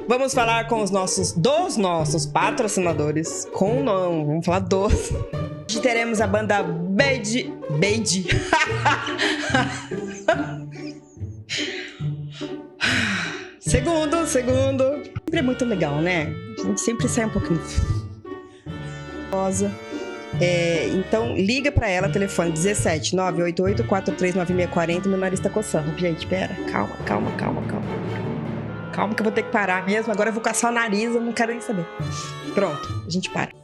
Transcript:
Vamos falar com dos nossos patrocinadores. Não, vamos falar dos. Hoje teremos a banda Beide. Segundo. Sempre é muito legal, né? A gente sempre sai um pouquinho. Então, liga pra ela, telefone 17 988 439640. Meu nariz tá coçando. Gente, pera. Calma. Calma que eu vou ter que parar mesmo. Agora eu vou caçar o nariz, eu não quero nem saber. Pronto, a gente para.